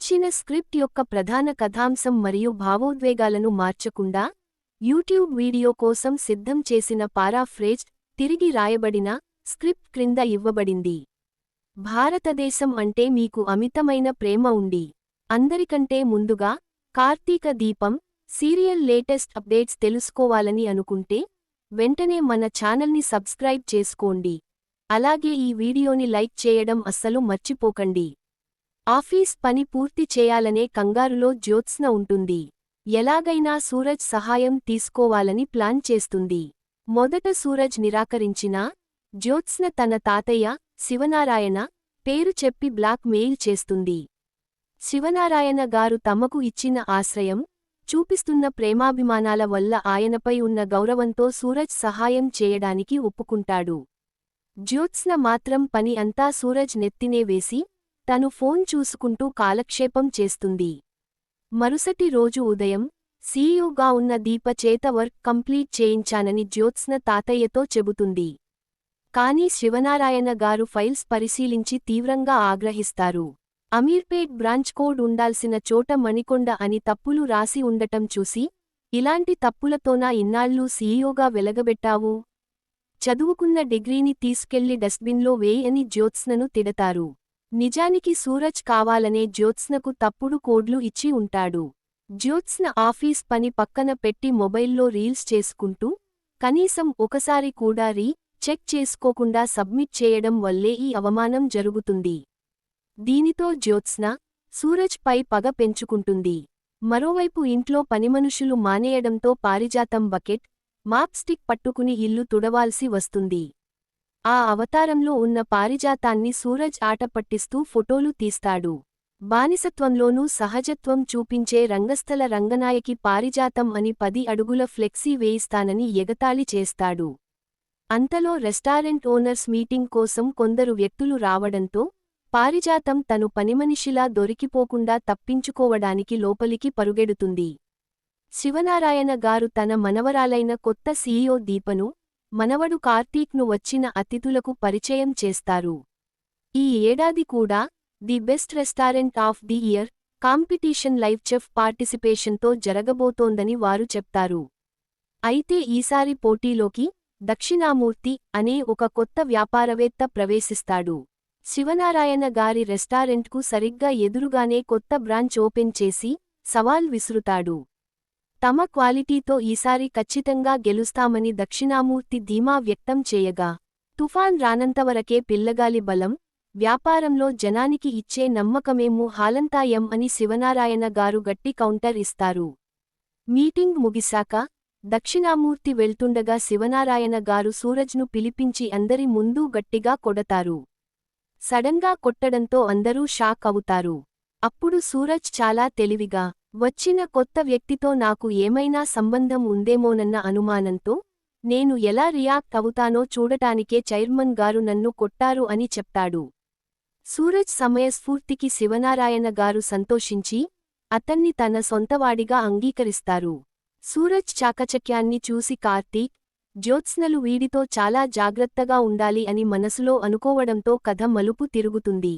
ఇచ్చిన స్క్రిప్ట్ యొక్క ప్రధాన కథాంశం మరియు భావోద్వేగాలను మార్చకుండా యూట్యూబ్ వీడియో కోసం సిద్ధం చేసిన పారాఫ్రేజ్డ్ తిరిగి రాయబడిన స్క్రిప్ట్ క్రింద ఇవ్వబడింది. భారతదేశం అంటే మీకు అమితమైన ప్రేమ ఉండి. అందరికంటే ముందుగా కార్తీక దీపం సీరియల్ లేటెస్ట్ అప్డేట్స్ తెలుసుకోవాలని అనుకుంటే వెంటనే మన ఛానల్ని సబ్స్క్రైబ్ చేసుకోండి. అలాగే ఈ వీడియోని లైక్ చేయడం అస్సలు మర్చిపోకండి. ఆఫీస్ పని పూర్తి చేయాలనే కంగారులో జ్యోత్స్న ఉంటుంది. ఎలాగైనా సూరజ్ సహాయం తీసుకోవాలని ప్లాన్ చేస్తుంది. మొదట సూరజ్ నిరాకరించినా జ్యోత్స్న తన తాతయ్య శివనారాయణ పేరు చెప్పి బ్లాక్ మెయిల్ చేస్తుంది. శివనారాయణ గారు తమకు ఇచ్చిన ఆశ్రయం, చూపిస్తున్న ప్రేమాభిమానాల వల్ల ఆయనపై ఉన్న గౌరవంతో సూరజ్ సహాయం చేయడానికి ఒప్పుకుంటాడు. జ్యోత్స్న మాత్రం పని అంతా సూరజ్ నెత్తినే వేసి తను ఫోన్ చూసుకుంటూ కాలక్షేపం చేస్తుంది. మరుసటి రోజు ఉదయం సీఈఓగా ఉన్న దీప చేత వర్క్ కంప్లీట్ చేయించానని జ్యోత్స్న తాతయ్యతో చెబుతుంది. కానీ శివనారాయణ గారు ఫైల్స్ పరిశీలించి తీవ్రంగా ఆగ్రహిస్తారు. అమీర్పేట్ బ్రాంచ్ కోడ్ ఉండాల్సిన చోట మణికొండ అని తప్పులు రాసి ఉండటం చూసి, ఇలాంటి తప్పులతోనా ఇన్నాళ్లూ సీఈఓగా వెలగబెట్టావు? చదువుకున్న డిగ్రీని తీసుకెళ్లి డస్ట్బిన్లో వేయ్ అని జ్యోత్స్నను తిడతారు. నిజానికి సూరజ్ కావాలనే జ్యోత్స్నకు తప్పుడు కోడ్లు ఇచ్చి ఉంటాడు. జ్యోత్స్న ఆఫీస్ పని పక్కన పెట్టి మొబైల్లో రీల్స్ చేసుకుంటూ, కనీసం ఒకసారి కూడా చెక్ చేసుకోకుండా సబ్మిట్ చేయడం వల్లే ఈ అవమానం జరుగుతుంది. దీనితో జ్యోత్స్న సూరజ్ పై పగ పెంచుకుంటుంది. మరోవైపు ఇంట్లో పనిమనుషులు మానేయడంతో పారిజాతం బకెట్, మాప్ స్టిక్ పట్టుకుని ఇల్లు తుడవాల్సి వస్తుంది. ఆ అవతారంలో ఉన్న పారిజాతాన్ని సూరజ్ ఆట పట్టిస్తూ ఫోటోలు తీస్తాడు. బానిసత్వంలోనూ సహజత్వం చూపించే రంగస్థల రంగనాయకి పారిజాతం అని 10 అడుగుల ఫ్లెక్సీ వేయిస్తానని ఎగతాళి చేస్తాడు. అంతలో రెస్టారెంట్ ఓనర్స్ మీటింగ్ కోసం కొందరు వ్యక్తులు రావడంతో పారిజాతం తను పనిమనిషిలా దొరికిపోకుండా తప్పించుకోవడానికి లోపలికి పరుగెడుతుంది. శివనారాయణ గారు తన మనవరాలైన కొత్త సీఈఓ దీపను, మనవడు కార్తీక్ను వచ్చిన అతిథులకు పరిచయం చేస్తారు. ఈ ఏడాది కూడా the best restaurant of the year competition live chef పార్టిసిపేషన్తో జరగబోతోందని వారు చెప్తారు. అయితే ఈసారి పోటీలోకి దక్షిణామూర్తి అనే ఒక కొత్త వ్యాపారవేత్త ప్రవేశిస్తాడు. శివనారాయణ గారి రెస్టారెంట్కు సరిగ్గా ఎదురుగానే కొత్త బ్రాంచ్ ఓపెన్ చేసి సవాల్ విసురుతాడు. తమ క్వాలిటీతో ఈసారి ఖచ్చితంగా గెలుస్తామని దక్షిణామూర్తి ధీమా వ్యక్తం చేయగా, తుఫాన్ రానంతవరకే పిల్లగాలి బలం, వ్యాపారంలో జనానికి ఇచ్చే నమ్మకమేమో హాలంతాయం అని శివనారాయణ గారు గట్టి కౌంటర్ ఇస్తారు. మీటింగ్ ముగిశాక దక్షిణామూర్తి వెళ్తుండగా శివనారాయణ గారు సూరజ్ను పిలిపించి అందరి ముందూ గట్టిగా కొడతారు. సడన్గా కొట్టడంతో అందరూ షాక్ అవుతారు. అప్పుడు సూరజ్ చాలా తెలివిగా, వచ్చిన కొత్త వ్యక్తితో నాకు ఏమైనా సంబంధం ఉందేమోనన్న అనుమానంతో, నేను ఎలా రియాక్ట్ అవుతానో చూడటానికే చైర్మన్ గారు నన్ను కొట్టారు అని చెప్తాడు. సూరజ్ సమయస్ఫూర్తికి శివనారాయణ గారు సంతోషించి అతన్ని తన సొంతవాడిగా అంగీకరిస్తారు. సూరజ్ చాకచక్యాన్ని చూసి కార్తీక్, జ్యోత్స్నలు వీడితో చాలా జాగ్రత్తగా ఉండాలి అని మనసులో అనుకోవడంతో కథ మలుపు తిరుగుతుంది.